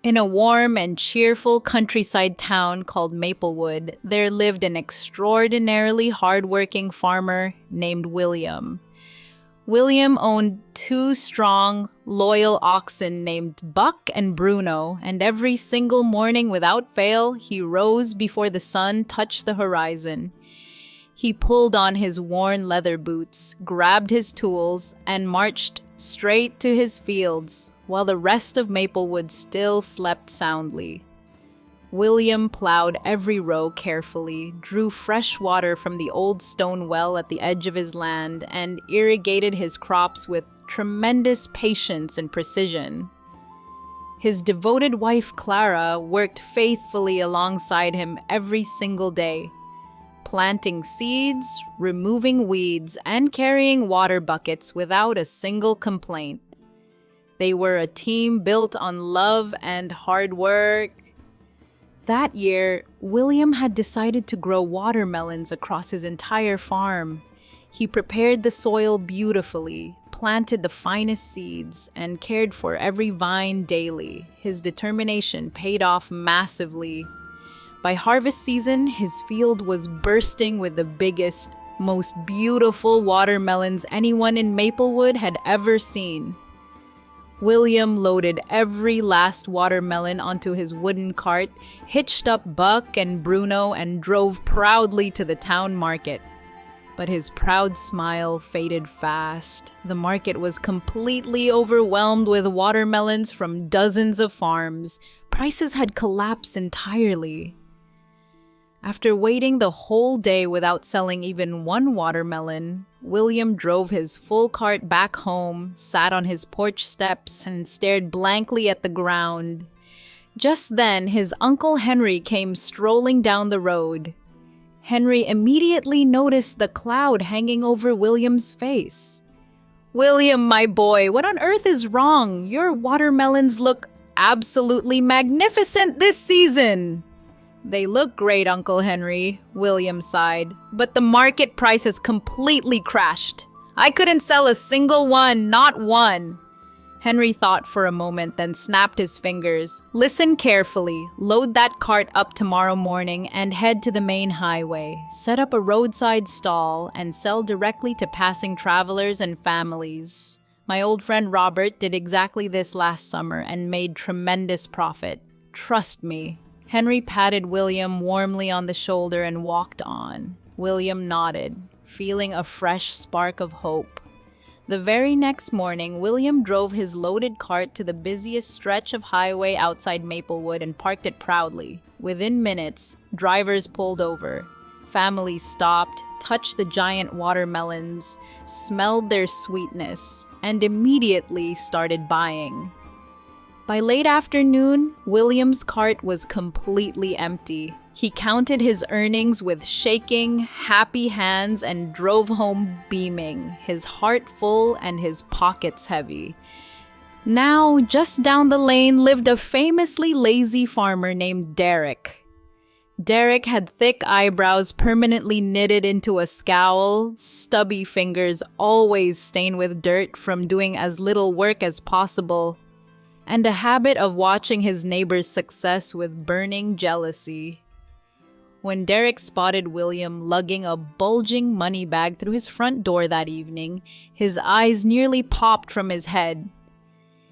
In a warm and cheerful countryside town called Maplewood, there lived an extraordinarily hardworking farmer named William. William owned two strong, loyal oxen named Buck and Bruno, and every single morning without fail, he rose before the sun touched the horizon. He pulled on his worn leather boots, grabbed his tools, and marched straight to his fields, while the rest of Maplewood still slept soundly. William plowed every row carefully, drew fresh water from the old stone well at the edge of his land, and irrigated his crops with tremendous patience and precision. His devoted wife, Clara, worked faithfully alongside him every single day, planting seeds, removing weeds, and carrying water buckets without a single complaint. They were a team built on love and hard work. That year, William had decided to grow watermelons across his entire farm. He prepared the soil beautifully, planted the finest seeds, and cared for every vine daily. His determination paid off massively. By harvest season, his field was bursting with the biggest, most beautiful watermelons anyone in Maplewood had ever seen. William loaded every last watermelon onto his wooden cart, hitched up Buck and Bruno, and drove proudly to the town market. But his proud smile faded fast. The market was completely overwhelmed with watermelons from dozens of farms. Prices had collapsed entirely. After waiting the whole day without selling even one watermelon, William drove his full cart back home, sat on his porch steps, and stared blankly at the ground. Just then, his Uncle Henry came strolling down the road. Henry immediately noticed the cloud hanging over William's face. "William, my boy, what on earth is wrong? Your watermelons look absolutely magnificent this season." "They look great, Uncle Henry," William sighed, "but the market price has completely crashed. I couldn't sell a single one, not one." Henry thought for a moment, then snapped his fingers. "Listen carefully. Load that cart up tomorrow morning and head to the main highway. Set up a roadside stall and sell directly to passing travelers and families. My old friend Robert did exactly this last summer and made tremendous profit. Trust me." Henry patted William warmly on the shoulder and walked on. William nodded, feeling a fresh spark of hope. The very next morning, William drove his loaded cart to the busiest stretch of highway outside Maplewood and parked it proudly. Within minutes, drivers pulled over. Families stopped, touched the giant watermelons, smelled their sweetness, and immediately started buying. By late afternoon, William's cart was completely empty. He counted his earnings with shaking, happy hands and drove home beaming, his heart full and his pockets heavy. Now, just down the lane lived a famously lazy farmer named Derek. Derek had thick eyebrows permanently knitted into a scowl, stubby fingers always stained with dirt from doing as little work as possible, and a habit of watching his neighbor's success with burning jealousy. When Derek spotted William lugging a bulging money bag through his front door that evening, his eyes nearly popped from his head.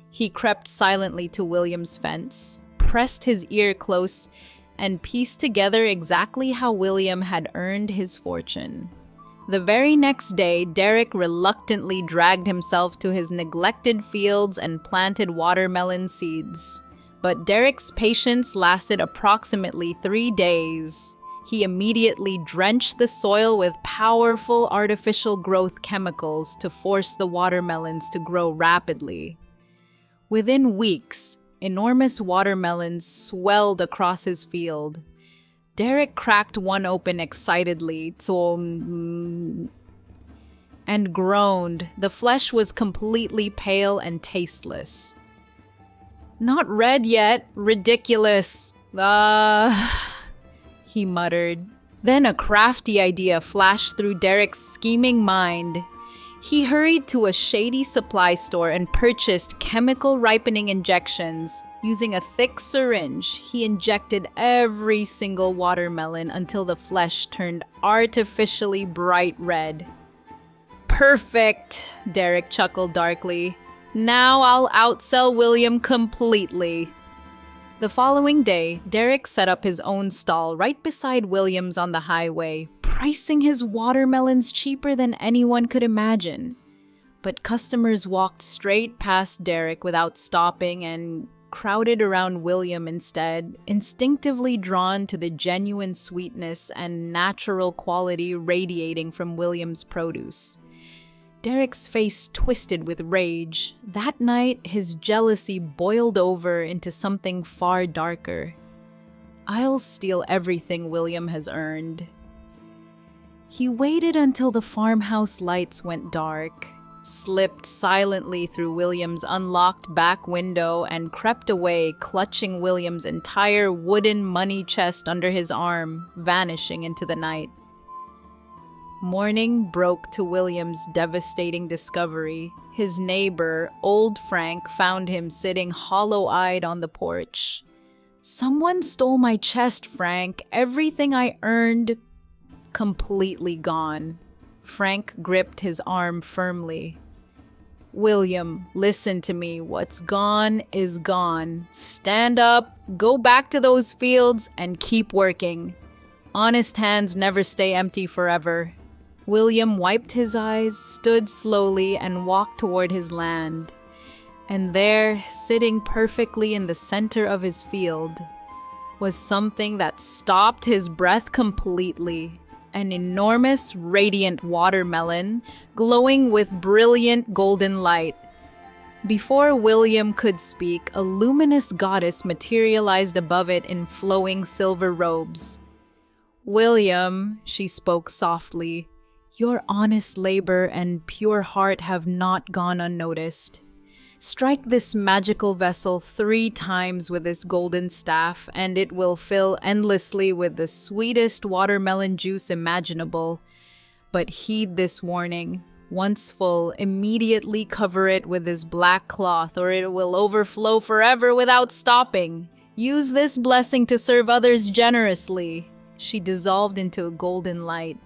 He crept silently to William's fence, pressed his ear close, and pieced together exactly how William had earned his fortune. The very next day, Derek reluctantly dragged himself to his neglected fields and planted watermelon seeds. But Derek's patience lasted approximately 3 days. He immediately drenched the soil with powerful artificial growth chemicals to force the watermelons to grow rapidly. Within weeks, enormous watermelons swelled across his field. Derek cracked one open excitedly, and groaned. The flesh was completely pale and tasteless. "Not red yet. Ridiculous. He muttered. Then a crafty idea flashed through Derek's scheming mind. He hurried to a shady supply store and purchased chemical ripening injections. Using a thick syringe, he injected every single watermelon until the flesh turned artificially bright red. Perfect, Derek chuckled darkly. Now I'll outsell William completely. The following day, Derek set up his own stall right beside William's on the highway, pricing his watermelons cheaper than anyone could imagine. But customers walked straight past Derek without stopping and crowded around William instead, instinctively drawn to the genuine sweetness and natural quality radiating from William's produce. Derek's face twisted with rage. That night, his jealousy boiled over into something far darker. I'll steal everything William has earned. He waited until the farmhouse lights went dark, slipped silently through William's unlocked back window, and crept away, clutching William's entire wooden money chest under his arm, vanishing into the night. Morning broke to William's devastating discovery. His neighbor, old Frank, found him sitting hollow-eyed on the porch. "Someone stole my chest, Frank. Everything I earned, completely gone." Frank gripped his arm firmly. "William, listen to me. What's gone is gone. Stand up, go back to those fields, and keep working. Honest hands never stay empty forever." William wiped his eyes, stood slowly, and walked toward his land. And there, sitting perfectly in the center of his field, was something that stopped his breath completely. An enormous, radiant watermelon, glowing with brilliant golden light. Before William could speak, a luminous goddess materialized above it in flowing silver robes. "William," she spoke softly, "your honest labor and pure heart have not gone unnoticed. Strike this magical vessel 3 times with this golden staff, and it will fill endlessly with the sweetest watermelon juice imaginable. But heed this warning. Once full, immediately cover it with this black cloth, or it will overflow forever without stopping. Use this blessing to serve others generously." She dissolved into a golden light.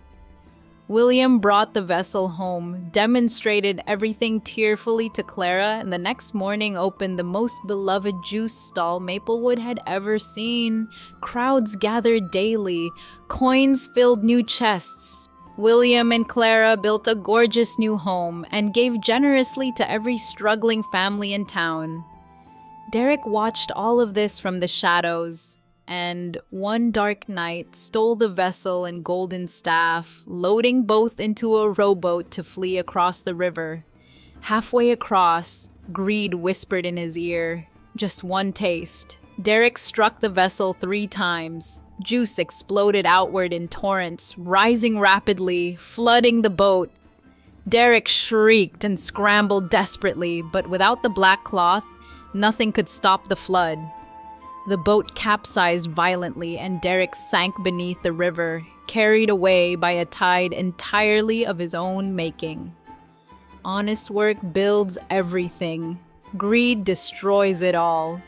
William brought the vessel home, demonstrated everything tearfully to Clara, and the next morning opened the most beloved juice stall Maplewood had ever seen. Crowds gathered daily. Coins filled new chests. William and Clara built a gorgeous new home and gave generously to every struggling family in town. Derek watched all of this from the shadows, and one dark night stole the vessel and golden staff, loading both into a rowboat to flee across the river. Halfway across, greed whispered in his ear, "Just one taste." Derek struck the vessel 3 times. Juice exploded outward in torrents, rising rapidly, flooding the boat. Derek shrieked and scrambled desperately, but without the black cloth, nothing could stop the flood. The boat capsized violently, and Derek sank beneath the river, carried away by a tide entirely of his own making. Honest work builds everything. Greed destroys it all.